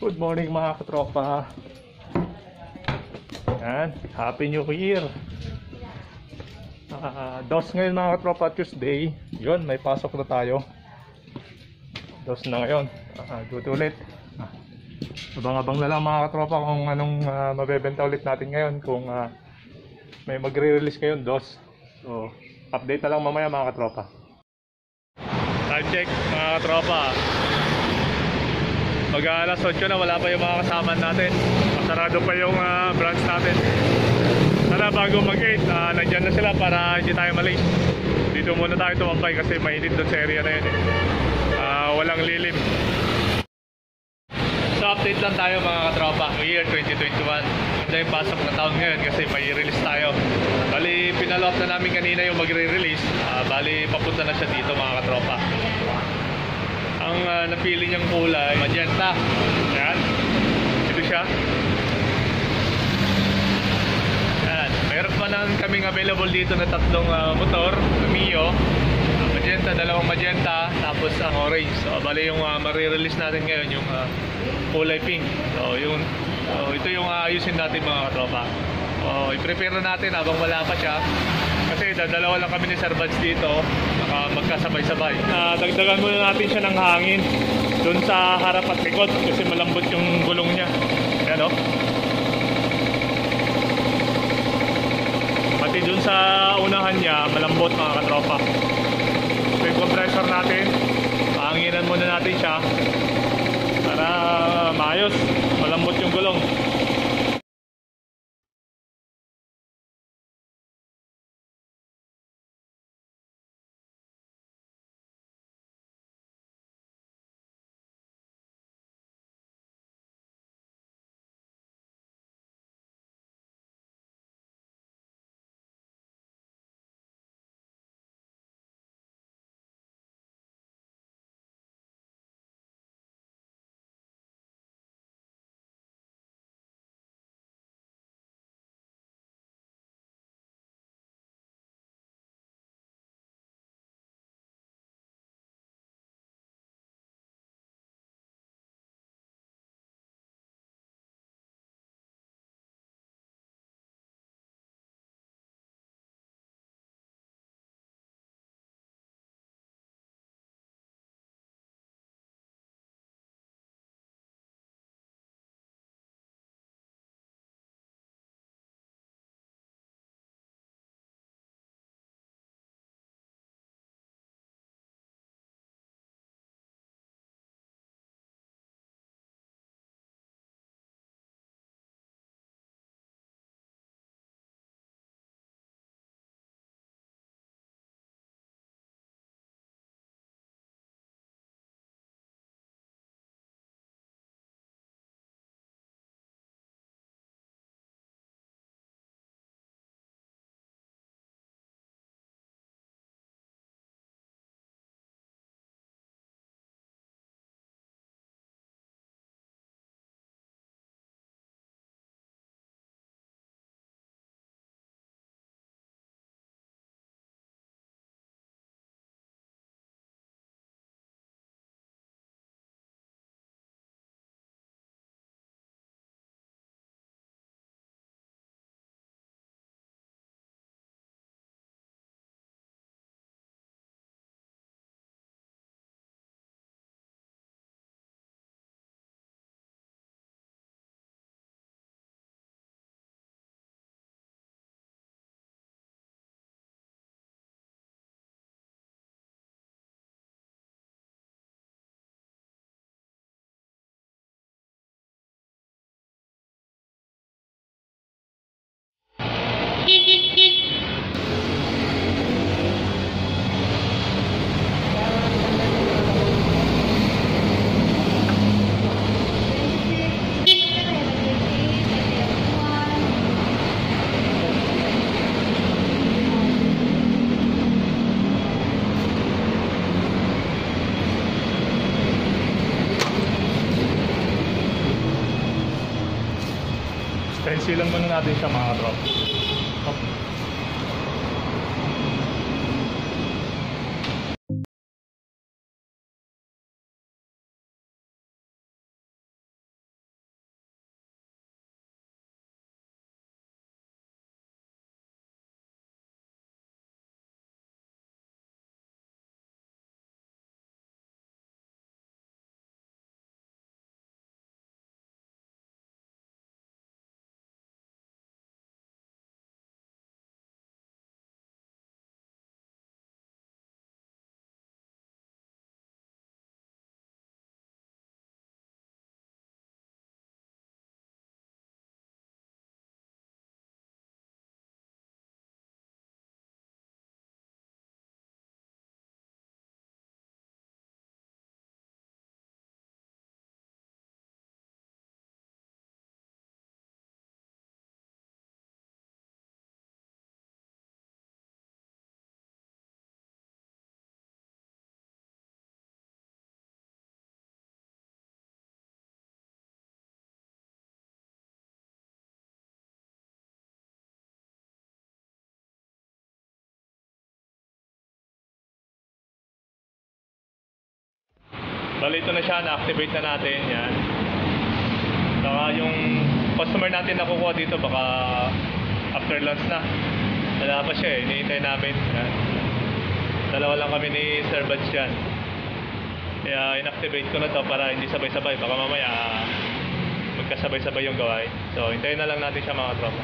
Good morning mga katropa. Yan, Happy New Year. Dos ngayon mga katropa, Tuesday. Yun, may pasok na tayo. Dos na ngayon. Duty ulit. Abang-abang na lang mga katropa kung anong mabebenta ulit natin ngayon. Kung may magre-release ngayon, dos. So, update na lang mamaya mga katropa. Time check mga katropa. Mag-alas 8 na, wala pa yung mga kasama natin. Masarado pa yung branch natin. Sana bago mag-8, nandyan na sila para hindi tayo malate. Dito muna tayo tumambay kasi mainit doon sa area na yun. Walang lilim. So update lang tayo mga katropa. New Year 2021. Ito yung pasok na taon ngayon kasi may release tayo. Bali pinalot na namin kanina yung magre-release. Bali papunta na siya dito mga katropa. Ang napili niyang kulay, magenta. Yan. Ito siya. Yan. Mayroon pa naman kaming available dito na tatlong motor. Mio. Magenta, dalawang magenta. Tapos ang orange. So, bali yung marirelease natin ngayon yung kulay pink. So, ito yung ayusin natin mga katropa. So, i-prepare na natin habang wala pa siya. Kasi dalawa lang kami ni Sir Buds dito, magkasabay-sabay. Dagdagan muna natin siya ng hangin doon sa harap at likod kasi malambot yung gulong niya. Ayan o. Pati doon sa unahan niya, malambot mga katropa. So yung compressor natin, hanginan muna natin siya para maayos, malambot yung gulong. silang muna natin siya mga drop. Bali ito na siya, na-activate na natin yan. Saka yung customer natin na kukuha dito baka after lunch na. Wala pa siya hinihintay namin. Yan. Dalawa lang kami ni Sir Buds yan. Kaya inactivate ko na to para hindi sabay-sabay. Baka mamaya magkasabay-sabay yung gawain. So hintayin na lang natin siya mga tropa.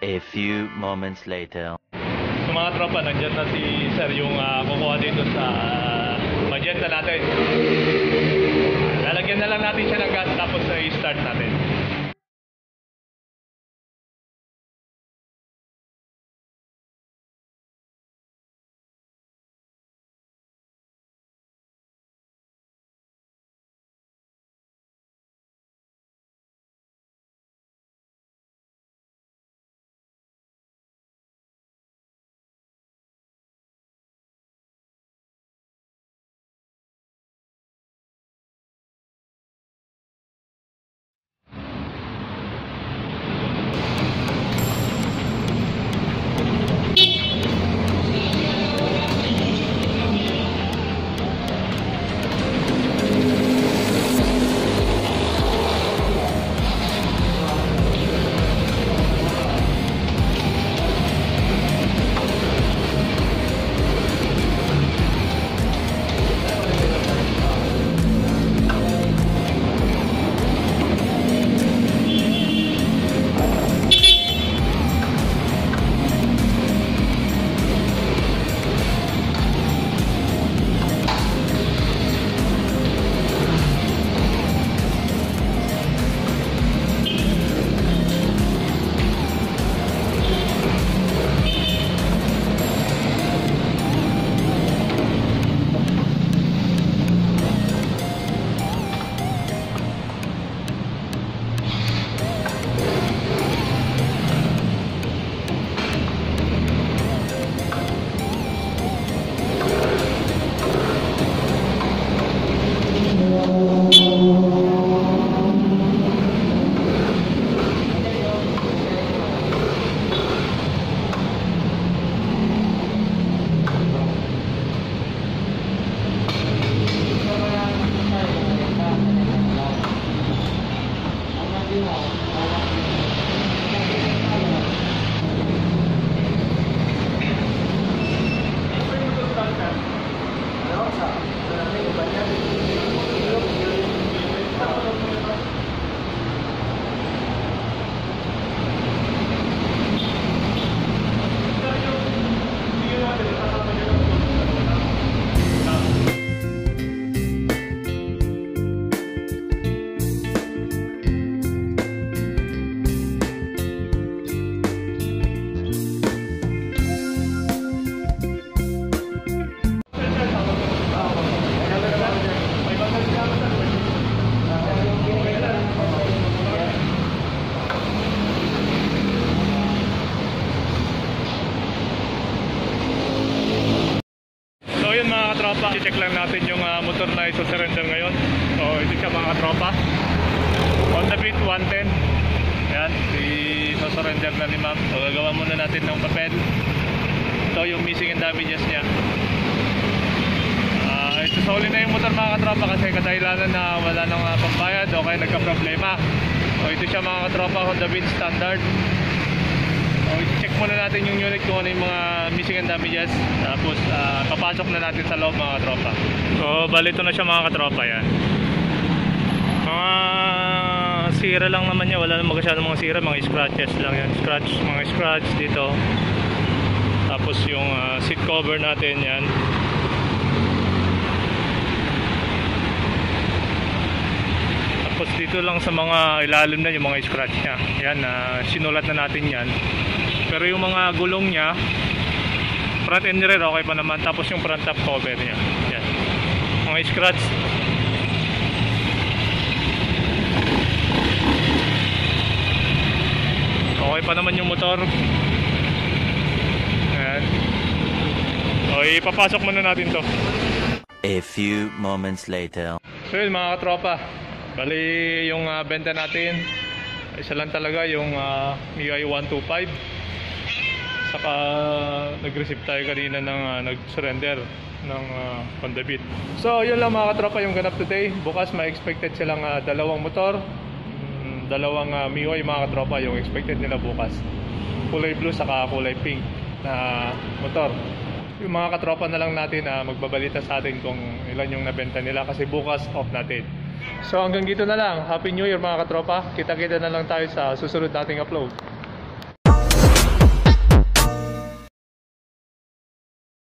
A few moments later. So mga tropa, nandyan na si Sir yung kukuha dito sa magenta natin. Lalagyan na lang natin siya ng gas tapos i-start natin. Tropa, i-check lang natin yung motor na iso-surrender ngayon. So ito siya mga tropa, Honda Beat 110. Yan, si surrender na ni ma'am. So gagawa muna natin ng papel. Ito yung missing and damages niya. Ito soli na yung motor mga katropa kasi kadahilanan na wala nang pambayad o kaya nagka-problema. So ito siya mga katropa, Honda Beat standard. So check muna natin yung unit kung ano yung mga missing and damages. Tapos papasok na natin sa loob mga katropa. So bali ito na siya mga katropa yan. Mga sira lang naman niya, wala naman masyadong mga sira, mga scratches lang yan. Mga scratch dito. Tapos yung seat cover natin yan. Tapos dito lang sa mga ilalim na yung mga scratch niya. Yan, sinulat na natin yan. Pero yung mga gulong niya, front and rear okay pa naman. Tapos yung front top cover niya. Yan. Mga scratch. Okay pa naman yung motor. Ayan. O, ipapasok muna natin to. A few moments later. So yun mga katropa, bali yung benta natin, isa lang talaga yung MIUI 125. Saka nag-receive tayo kanina ng nag-surrender ng Honda Beat. So yun lang mga katropa yung ganap today. Bukas may expected silang dalawang motor, dalawang MIUI mga katropa yung expected nila bukas. Kulay blue saka kulay pink na motor. Yung mga katropa na lang natin magbabalita sa atin kung ilan yung nabenta nila kasi bukas off natin. So hanggang dito na lang. Happy New Year mga katropa. Kita-kita na lang tayo sa susunod nating upload.